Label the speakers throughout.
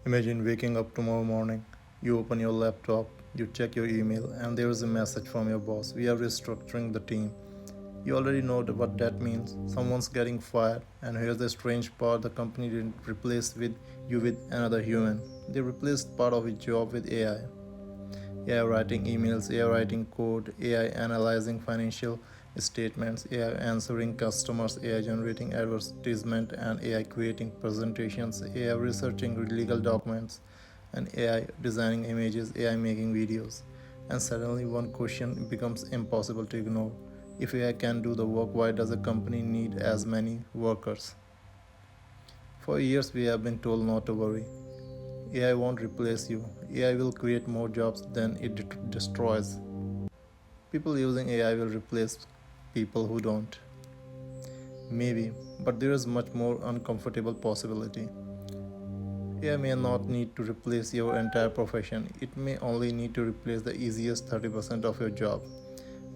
Speaker 1: Imagine waking up tomorrow morning, you open your laptop, you check your email, and there is a message from your boss. We are restructuring the team. You already know what that means. Someone's getting fired, and here's the strange part: the company didn't replace you with another human. They replaced part of your job with AI. AI writing emails, AI writing code, AI analyzing financial statements, AI answering customers, AI generating advertisement, and AI creating presentations, AI researching legal documents, and AI designing images, AI making videos. And suddenly one question becomes impossible to ignore. If AI can do the work, why does a company need as many workers? For years we have been told not to worry. AI won't replace you. AI will create more jobs than it destroys. People using AI will replace people who don't. Maybe, but there is much more uncomfortable possibility. AI may not need to replace your entire profession. It may only need to replace the easiest 30% of your job.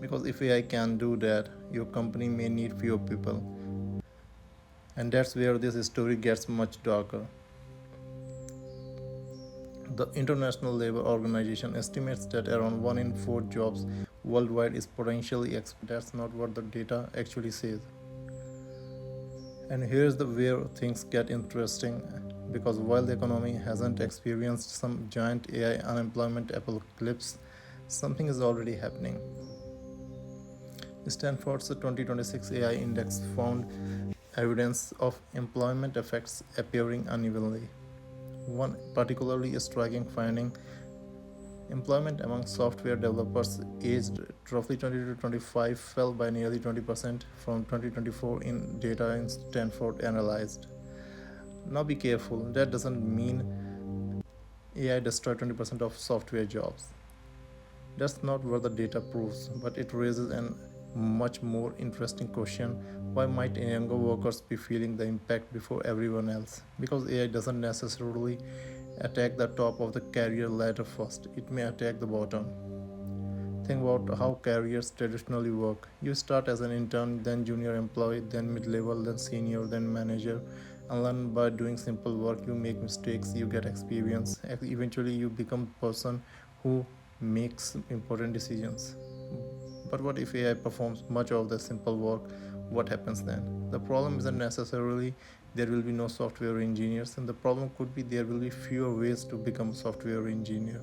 Speaker 1: Because if AI can do that, your company may need fewer people. And that's where this story gets much darker. The International Labour Organization estimates that around 1 in 4 jobs worldwide is potentially exposed. That's not what the data actually says. And here's the where things get interesting, because while the economy hasn't experienced some giant AI unemployment apocalypse, something is already happening. Stanford's 2026 AI index found evidence of employment effects appearing unevenly. One particularly striking finding: employment among software developers aged roughly 20 to 25 fell by nearly 20% from 2024 in data in Stanford analyzed. Now be careful, that doesn't mean AI destroyed 20% of software jobs. That's not what the data proves, but it raises an much more interesting question: why might younger workers be feeling the impact before everyone else? Because AI doesn't necessarily attack the top of the career ladder first, it may attack the bottom. Think about how careers traditionally work. You start as an intern, then junior employee, then mid level, then senior, then manager. And learn by doing simple work. You make mistakes, you get experience. Eventually, you become a person who makes important decisions. But what if AI performs much of the simple work? What happens then? The problem isn't necessarily there will be no software engineers, and the problem could be there will be fewer ways to become a software engineer.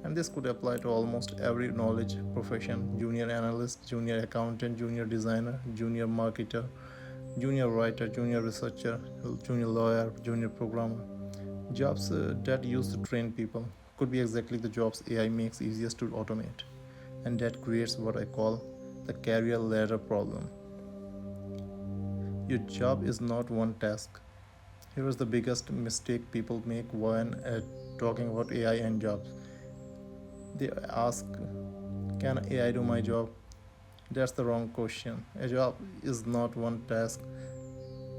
Speaker 1: And this could apply to almost every knowledge profession: junior analyst, junior accountant, junior designer, junior marketer, junior writer, junior researcher, junior lawyer, junior programmer. Jobs that used to train people could be exactly the jobs AI makes easiest to automate. And that creates what I call the career ladder problem. Your job is not one task. Here is the biggest mistake people make when talking about AI and jobs. They ask, can AI do my job? That's the wrong question. A job is not one task.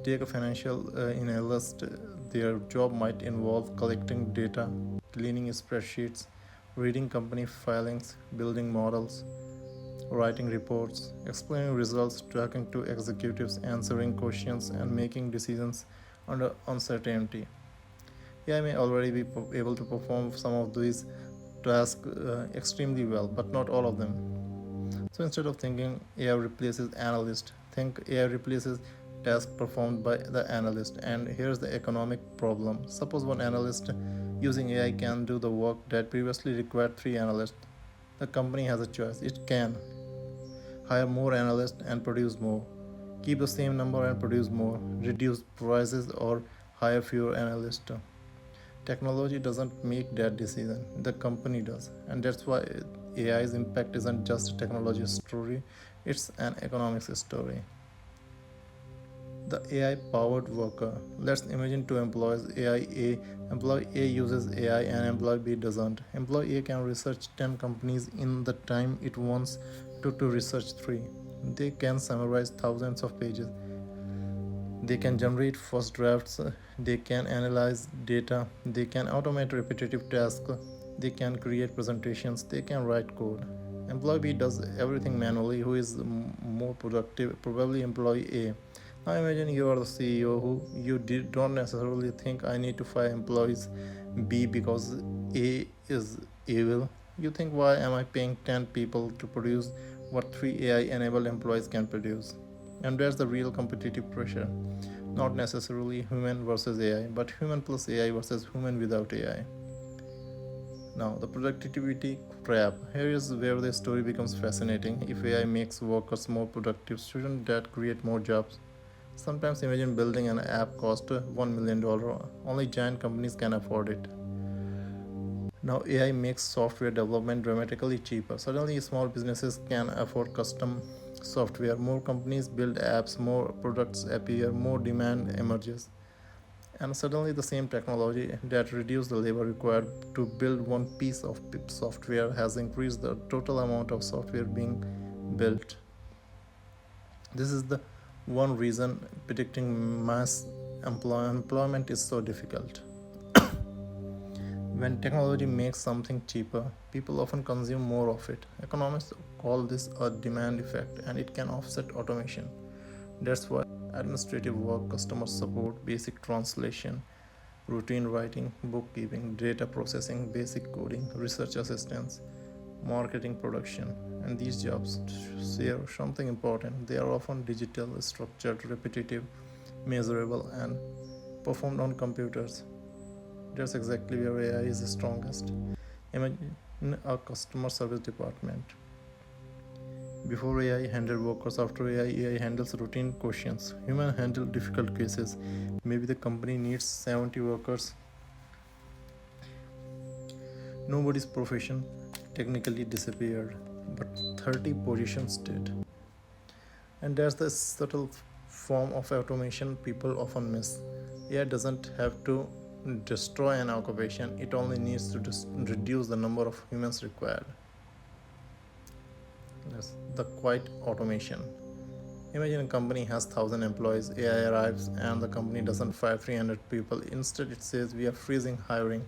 Speaker 1: Take a financial analyst. Their job might involve collecting data, cleaning spreadsheets, reading company filings, building models, writing reports, explaining results, talking to executives, answering questions, and making decisions under uncertainty. AI may already be able to perform some of these tasks extremely well, but not all of them. So instead of thinking AI replaces analyst, think AI replaces tasks performed by the analyst. And here's the economic problem. Suppose one analyst using AI can do the work that previously required three analysts. The company has a choice. It can hire more analysts and produce more, keep the same number and produce more, reduce prices, or hire fewer analysts. Technology doesn't make that decision, the company does. And that's why AI's impact isn't just a technology story, it's an economics story. The AI powered worker. Let's imagine two employees. Employee A uses AI and employee B doesn't. Employee A can research 10 companies in the time it wants to research 3. They can summarize thousands of pages. They can generate first drafts, they can analyze data, they can automate repetitive tasks, they can create presentations, they can write code. Employee B does everything manually. Who is more productive? Probably employee A. Now imagine you are the CEO who don't necessarily think I need to fire employees. B because A is evil. You think, why am I paying 10 people to produce what 3 AI enabled employees can produce? And where's the real competitive pressure? Not necessarily human versus AI, but human plus AI versus human without AI. Now, the productivity trap. Here is where the story becomes fascinating. If AI makes workers more productive, shouldn't that create more jobs? Sometimes imagine building an app cost $1 million. Only giant companies can afford it. Now AI makes software development dramatically cheaper. Suddenly small businesses can afford custom software. More companies build apps, more products appear, more demand emerges. And suddenly the same technology that reduced the labor required to build one piece of software has increased the total amount of software being built. This is the one reason predicting mass employment is so difficult. When technology makes something cheaper, people often consume more of it. Economists call this a demand effect and it can offset automation. That's why administrative work, customer support, basic translation, routine writing, bookkeeping, data processing, basic coding, research assistance, marketing, production, and these jobs share something important. They are often digital, structured, repetitive, measurable, and performed on computers. That's exactly where AI is the strongest. Imagine a customer service department. Before AI handled workers, after AI handles routine questions. Human handle difficult cases. Maybe the company needs 70 workers. Nobody's profession technically disappeared, but 30 positions did. And that's the subtle form of automation people often miss. AI doesn't have to destroy an occupation, it only needs to reduce the number of humans required. Yes, the quiet automation. Imagine a company has 1,000 employees, AI arrives, and the company doesn't fire 300 people. Instead, it says, we are freezing hiring.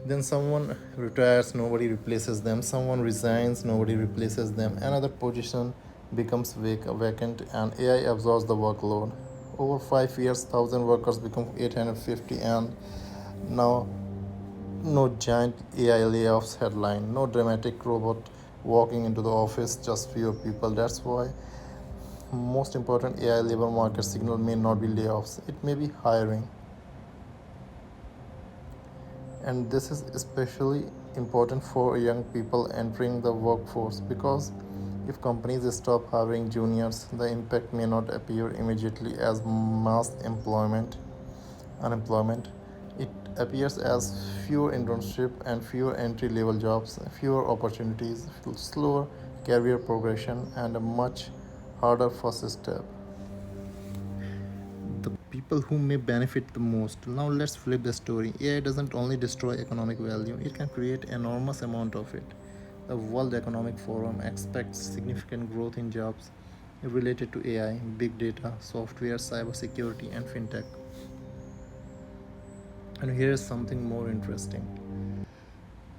Speaker 1: Then someone retires, nobody replaces them. Someone resigns, nobody replaces them. Another position becomes vacant, and AI absorbs the workload. Over 5 years, 1,000 workers become 850, and now no giant AI layoffs headline, no dramatic robot walking into the office, just fewer people. That's why most important AI labor market signal may not be layoffs, it may be hiring. And this is especially important for young people entering the workforce because if companies stop hiring juniors, the impact may not appear immediately as mass unemployment. It appears as fewer internship and fewer entry level jobs, fewer opportunities, slower career progression, and a much harder first step. The people who may benefit the most. Now let's flip the story. AI doesn't only destroy economic value, it can create enormous amount of it. The World Economic Forum expects significant growth in jobs related to AI, big data, software, cybersecurity, and fintech. And here is something more interesting.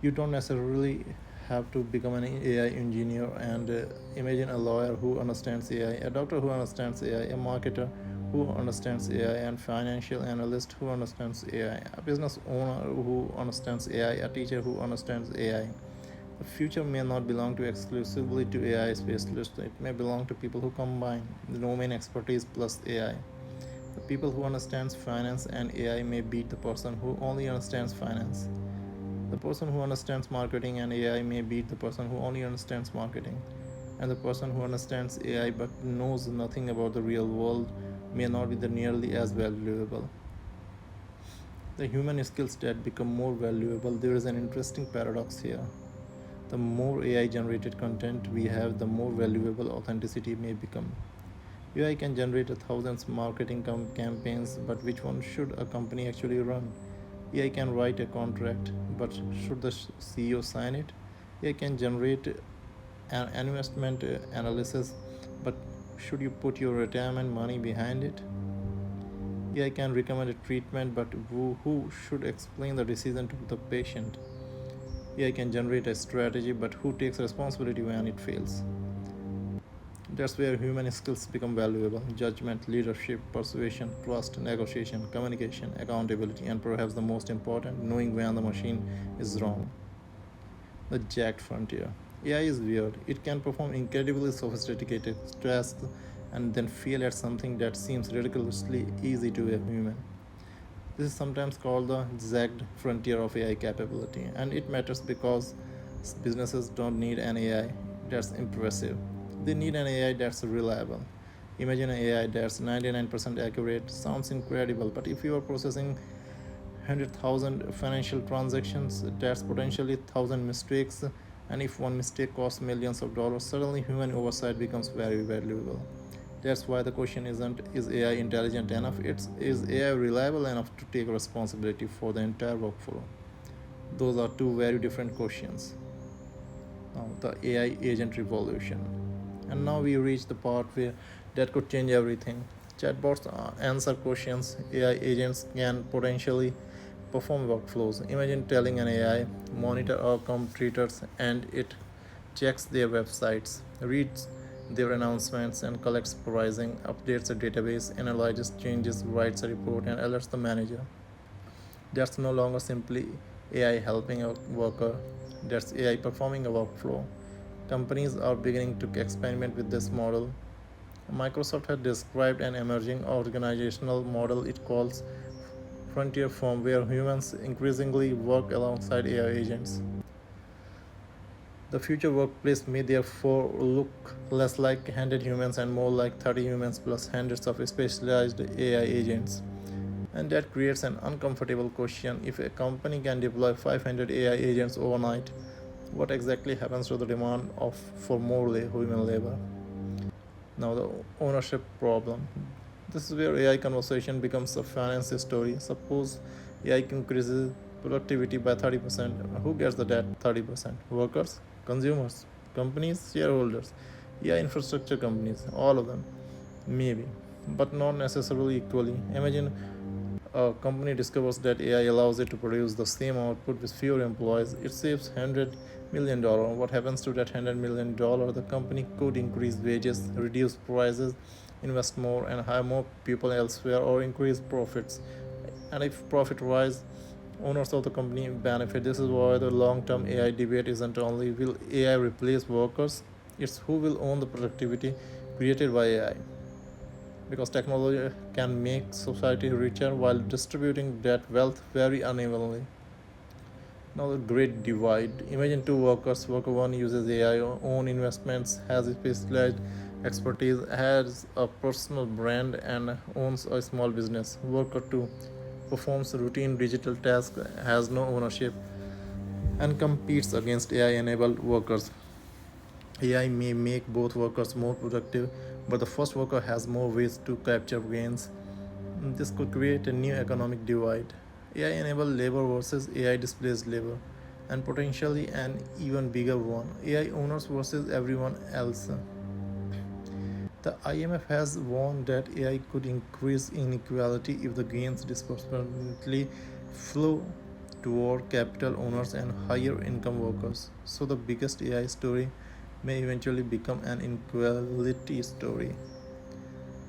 Speaker 1: You don't necessarily have to become an AI engineer, and imagine a lawyer who understands AI, a doctor who understands AI, a marketer who understands AI, and financial analyst who understands AI, a business owner who understands AI, a teacher who understands AI. The future may not belong to exclusively to AI specialists. It may belong to people who combine the domain expertise plus AI. The people who understands finance and AI may beat the person who only understands finance. The person who understands marketing and AI may beat the person who only understands marketing. And the person who understands AI but knows nothing about the real world may not be nearly as valuable. The human skills that become more valuable. There is an interesting paradox here. The more AI generated content we have, the more valuable authenticity may become. AI can generate thousands marketing campaigns, but which one should a company actually run? AI can write a contract, but should the CEO sign it? AI can generate an investment analysis, but should you put your retirement money behind it? AI can recommend a treatment, but who should explain the decision to the patient? AI can generate a strategy, but who takes responsibility when it fails? That's where human skills become valuable: judgment, leadership, persuasion, trust, negotiation, communication, accountability, and perhaps the most important, knowing when the machine is wrong. The jacked frontier. AI is weird. It can perform incredibly sophisticated tasks and then fail at something that seems ridiculously easy to a human. This is sometimes called the zagged frontier of AI capability, and it matters because businesses don't need an AI that's impressive. They need an AI that's reliable. Imagine an AI that's 99% accurate. Sounds incredible, but if you are processing 100,000 financial transactions, that's potentially 1,000 mistakes, and if one mistake costs millions of dollars, suddenly human oversight becomes very valuable. That's why the question isn't is AI intelligent enough, it's is AI reliable enough to take responsibility for the entire workflow. Those are two very different questions. Now, the AI agent revolution. And now we reach the part where that could change everything. Chatbots answer questions. AI agents can potentially perform workflows. Imagine telling an AI, monitor our competitors, and it checks their websites, reads their announcements, and collects pricing, updates a database, analyzes changes, writes a report, and alerts the manager. That's no longer simply AI helping a worker, that's AI performing a workflow. Companies are beginning to experiment with this model. Microsoft has described an emerging organizational model it calls frontier firm where humans increasingly work alongside AI agents. The future workplace may therefore look less like 100 humans and more like 30 humans plus hundreds of specialized AI agents. And that creates an uncomfortable question: if a company can deploy 500 AI agents overnight, what exactly happens to the demand for more human labor? Now, the ownership problem. This is where AI conversation becomes a finance story. Suppose AI increases productivity by 30%. Who gets the debt 30%? Workers, consumers, companies, shareholders, AI infrastructure companies, all of them. Maybe, but not necessarily equally. Imagine a company discovers that AI allows it to produce the same output with fewer employees. It saves $100 million. What happens to that $100 million? The company could increase wages, reduce prices, invest more, and hire more people elsewhere, or increase profits. And if profit rise, owners of the company benefit. This is why the long-term AI debate isn't only will AI replace workers, it's who will own the productivity created by AI, because technology can make society richer while distributing that wealth very unevenly. Now, the great divide. Imagine two workers. Worker one uses AI, own investments, has specialized expertise, has a personal brand, and owns a small business. Worker two performs routine digital tasks, has no ownership, and competes against AI enabled workers. AI may make both workers more productive, but the first worker has more ways to capture gains. This could create a new economic divide: AI enabled labor versus AI displaced labor, and potentially an even bigger one: AI owners versus everyone else. The IMF has warned that AI could increase inequality if the gains disproportionately flow toward capital owners and higher income workers. So, the biggest AI story may eventually become an inequality story.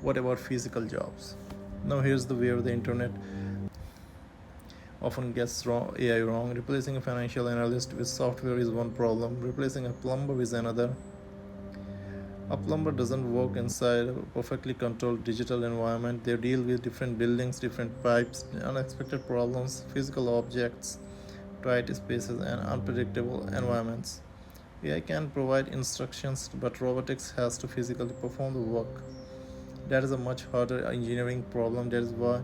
Speaker 1: What about physical jobs? Now, here's the where the internet often gets AI wrong. Replacing a financial analyst with software is one problem, replacing a plumber is another. A plumber doesn't work inside a perfectly controlled digital environment. They deal with different buildings, different pipes, unexpected problems, physical objects, tight spaces, and unpredictable environments. AI can provide instructions, but robotics has to physically perform the work. That is a much harder engineering problem. That is why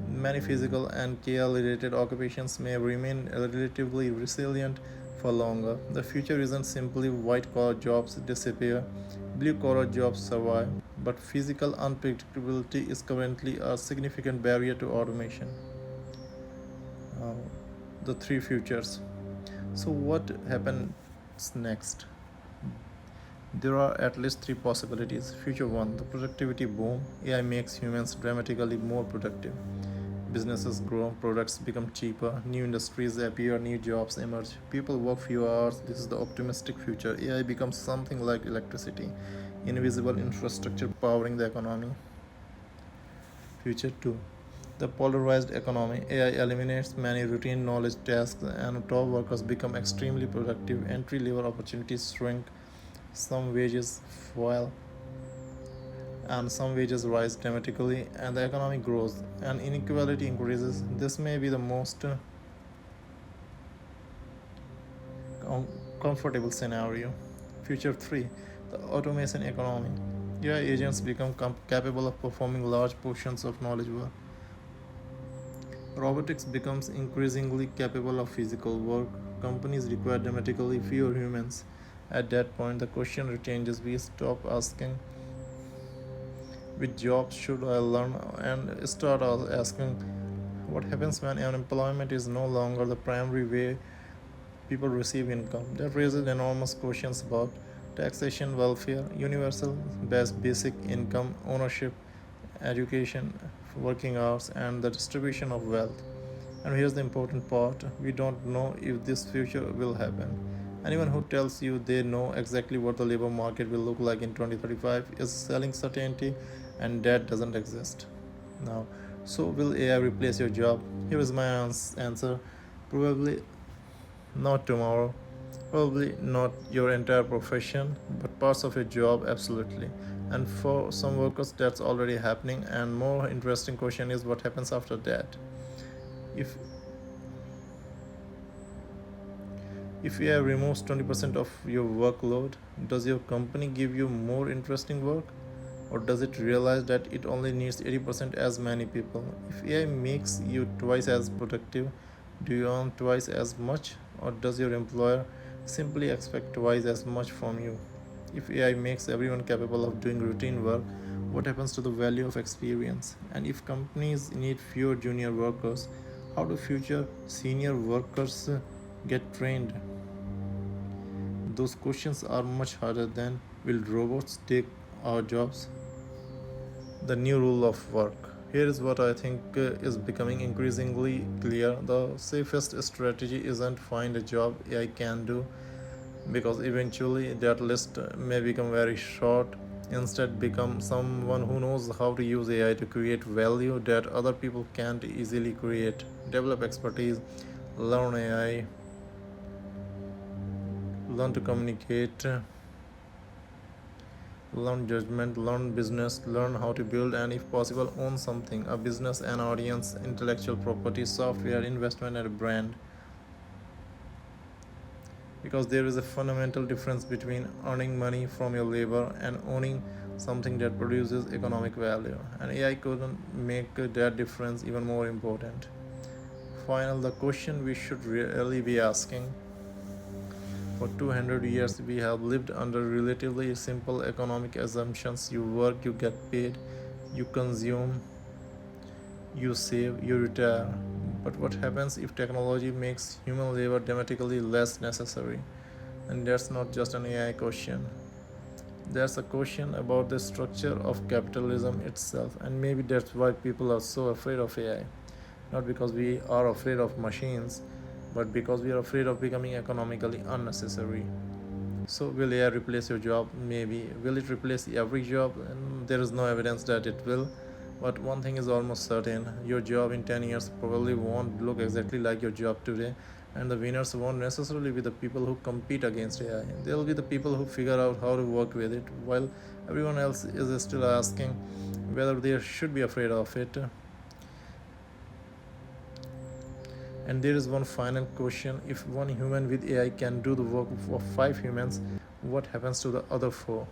Speaker 1: many physical and care related occupations may remain relatively resilient for longer. The future isn't simply white collar jobs disappear, blue collar jobs survive, but physical unpredictability is currently a significant barrier to automation. Uh, the three futures. So, what happens next? There are at least three possibilities. Future 1: the productivity boom. AI makes humans dramatically more productive. Businesses grow, products become cheaper, new industries appear, new jobs emerge. People work fewer hours. This is the optimistic future. AI becomes something like electricity. invisible infrastructure powering the economy. Future 2. The polarized economy. AI eliminates many routine knowledge tasks and top workers become extremely productive. Entry level opportunities shrink, some wages fall, and some wages rise dramatically, and the economy grows and inequality increases. This may be the most comfortable scenario. Future 3. The automation economy. AI agents become capable of performing large portions of knowledge work. Robotics becomes increasingly capable of physical work. Companies require dramatically fewer humans. At that point, the question changes. We stop asking which jobs should I learn and start asking what happens when unemployment is no longer the primary way people receive income. That raises enormous questions about taxation, welfare, universal basic income, ownership, education, working hours, and the distribution of wealth. And here's the important part: we don't know if this future will happen. Anyone who tells you they know exactly what the labor market will look like in 2035 is selling certainty, and that doesn't exist. Now, so will AI replace your job? Here is my answer: probably not tomorrow, probably not your entire profession, but parts of your job, absolutely. And for some workers, that's already happening. And more interesting question is what happens after that. If if AI removes 20% of your workload, does your company give you more interesting work? Or does it realize that it only needs 80% as many people? If AI makes you twice as productive, do you earn twice as much? Or does your employer simply expect twice as much from you? If AI makes everyone capable of doing routine work, what happens to the value of experience? And if companies need fewer junior workers, how do future senior workers get trained? Those questions are much harder than will robots take our jobs? The new rule of work. Here is what I think is becoming increasingly clear. The safest strategy isn't find a job AI can do, because eventually that list may become very short. Instead, become someone who knows how to use AI to create value that other people can't easily create. Develop expertise, learn AI, learn to communicate, learn judgment, learn business, learn how to build, and if possible own something: a business, an audience, intellectual property, software, investment, and a brand. Because there is a fundamental difference between earning money from your labor and owning something that produces economic value, and AI couldn't make that difference even more important. Final, the question we should really be asking: for 200 years, we have lived under relatively simple economic assumptions. You work, you get paid, you consume, you save, you retire. But what happens if technology makes human labor dramatically less necessary? And that's not just an AI question. That's a question about the structure of capitalism itself. And maybe that's why people are so afraid of AI. Not because we are afraid of machines, but because we are afraid of becoming economically unnecessary. So, will AI replace your job? Maybe. Will it replace every job? And there is no evidence that it will. But one thing is almost certain: your job in 10 years probably won't look exactly like your job today. And the winners won't necessarily be the people who compete against AI. They'll be the people who figure out how to work with it, while everyone else is still asking whether they should be afraid of it. And there is one final question: if one human with AI can do the work of 5 humans, what happens to the other 4?